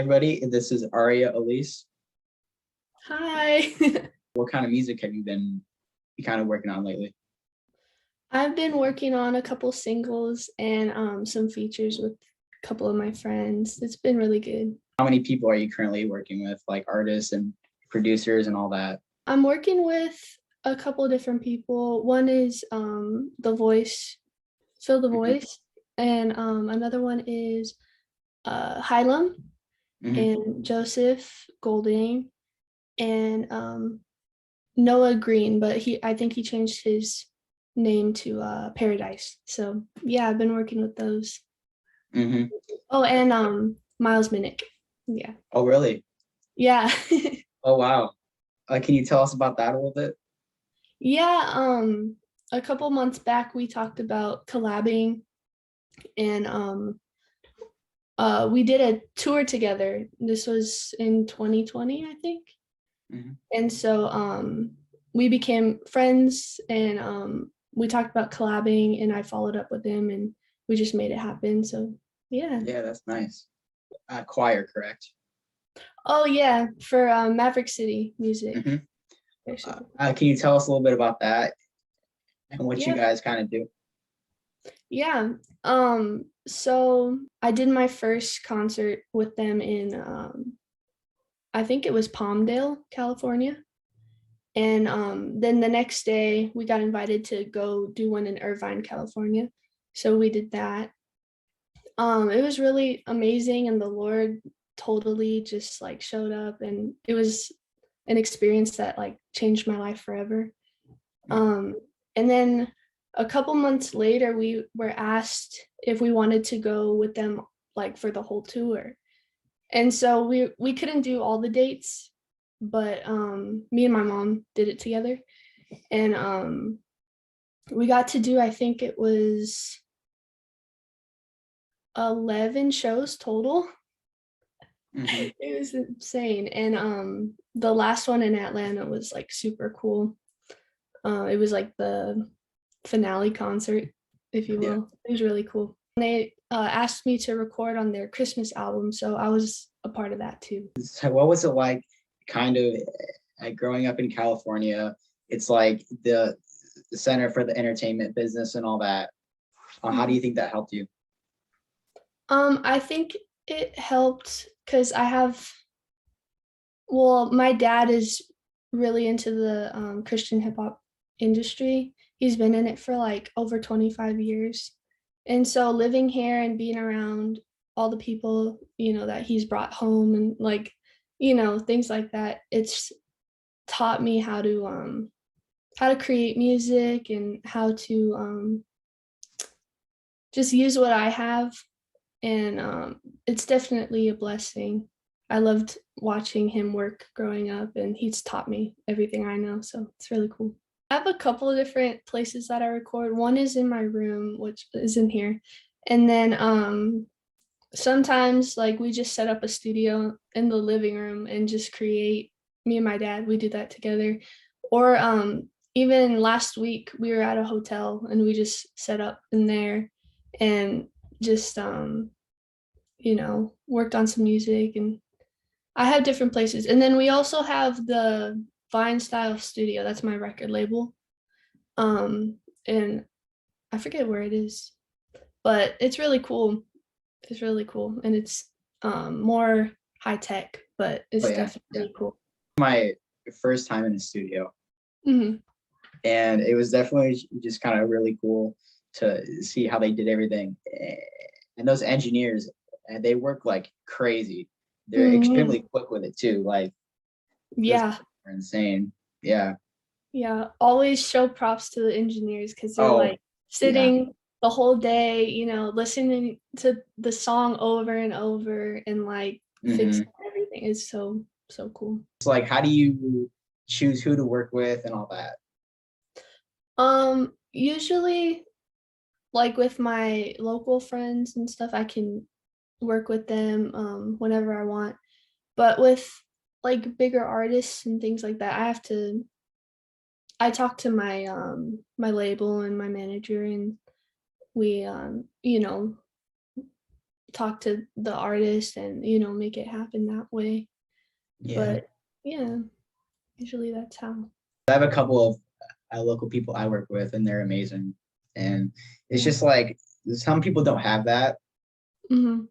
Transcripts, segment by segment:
Everybody, this is Aria Alise. Hi. What kind of music have you been kind of working on lately? I've been working on a couple singles and some features with a couple of my friends. It's been really good. How many people are you currently working with, like artists and producers and all that? I'm working with a couple of different people. One is The Voice, Phil the Mhm, Voice, and another one is Hylam mhm. and Joseph Golding and Noah Green, but I think he changed his name to Paradise. So yeah, I've been working with those. Mhm. Oh, and Miles Minnick. Yeah. Oh, really? Yeah. Oh, wow. Can you tell us about that a little bit? Yeah, a couple months back we talked about collabing and we did a tour together. This was in 2020, I think. Mhm. And so we became friends and we talked about collabing and I followed up with him and we just made it happen. So yeah. Yeah, that's nice. Choir, correct? Oh yeah, for Maverick City Music. Mhm. They're super cool. Can you tell us a little bit about that and what you Yeah, guys kind of do? yeah. So I did my first concert with them in I think it was Palmdale, California. And then the next day we got invited to go do one in Irvine, California. So we did that. It was really amazing and the Lord totally just like showed up and it was an experience that like changed my life forever. Mhm. Um, and then a couple months later, we were asked if we wanted to go with them like for the whole tour. And so we couldn't do all the dates, but me and my mom did it together. And we got to do, I think it was 11 shows total. Mhm. It was insane. And the last one in Atlanta was like super cool. It was like the finale concert, if you Yeah. will. It was really cool. They asked me to record on their Christmas album, so I was a part of that too. So what was it like kind of growing up in California? It's like the center for the entertainment business and all that. How do you think that helped you? I think it helped because my dad is really into the Christian hip hop industry. He's been in it for like over 25 years. And so living here and being around all the people, that he's brought home and like, things like that, it's taught me how to create music and how to just use what I have. And it's definitely a blessing. I loved watching him work growing up, and he's taught me everything I know. So it's really cool. I have a couple of different places that I record. One is in my room, which is in here. And then sometimes like we just set up a studio in the living room and just create. Me and my dad, we do that together. Or even last week we were at a hotel and we just set up in there and just worked on some music. And I have different places. And then we also have the Vine Style Studio. That's my record label. And I forget where it is, but it's really cool. It's really cool. And it's more high tech, but Oh it's yeah, yeah. definitely cool. My first time in the studio, Hmm. and it was definitely just kind of really cool to see how they did everything. And those engineers, they work like crazy. They're Hmm. extremely quick with it too. Like those Yeah. guys are insane. Yeah. Yeah. Always show props to the engineers because they're Oh, like yeah. sitting the whole day, listening to the song over and over and like Hmm. fixing everything. It's so, so cool. It's like, how do you choose who to work with and all that? Usually like with my local friends and stuff, I can work with them whenever I want. But with like bigger artists and things like that, I talk to my label and my manager and we talk to the artist and, you know, make it happen that way. Yeah. But yeah, usually that's how. I have a couple of local people I work with, and they're amazing. And it's Yeah. just like some people don't have that, Hmm.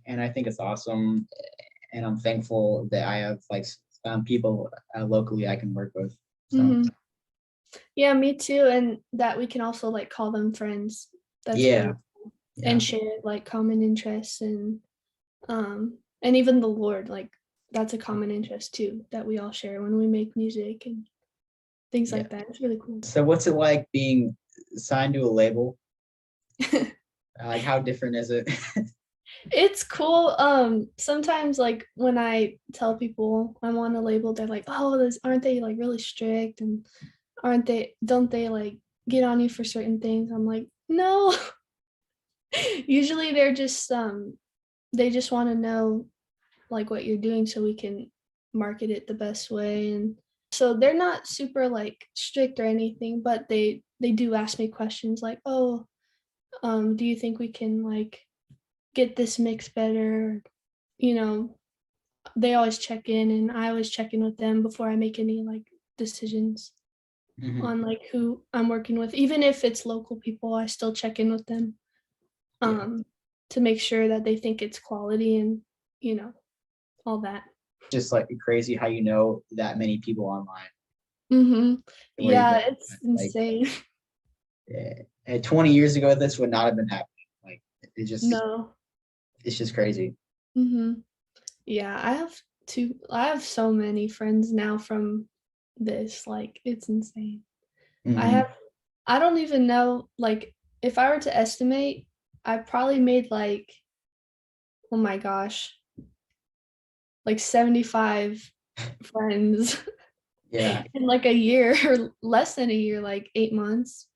and I think it's awesome. And I'm thankful that I have like some people locally I can work with. So Hmm. Yeah, me too. And that we can also like call them friends. That's yeah, really yeah, and share like common interests and even the Lord, like that's a common interest too that we all share when we make music and things yeah. like that. It's really cool. So what's it like being signed to a label? Like how different is it? It's cool. Sometimes like when I tell people I'm on a label, they're like, "Oh, this aren't they like really strict and don't they like get on you for certain things?" I'm like, "No." Usually they just want to know like what you're doing so we can market it the best way, and so they're not super like strict or anything, but they do ask me questions like, "Oh, do you think we can like get this mix better?" You know, they always check in and I always check in with them before I make any like decisions Mhm. on like who I'm working with. Even if it's local people, I still check in with them Yeah, um to make sure that they think it's quality and, you know, all that. just like crazy how you know that many people online Mhm. where you Yeah, go. it's Like insane. 20 years ago, this would not have been happening. Like No. it's just crazy. Mhm. Yeah, I have so many friends now from this, like, it's insane. I Hmm. have I don't even know, like, if I were to estimate, I probably made, like, oh my gosh, like 75 friends Yeah. in, like, a year or less than a year, like 8 months.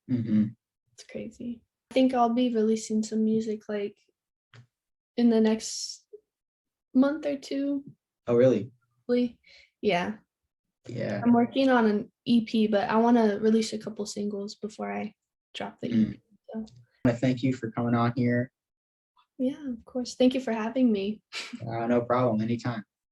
Hmm. It's crazy. I think I'll be releasing some music, like, in the next month or 2, Oh, really? hopefully. Yeah. Yeah. I'm working on an EP, but I wanna release a couple singles before I drop the Mm. EP, so I want to thank you for coming on here. yeah, of course. Thank you for having me. No problem. Anytime.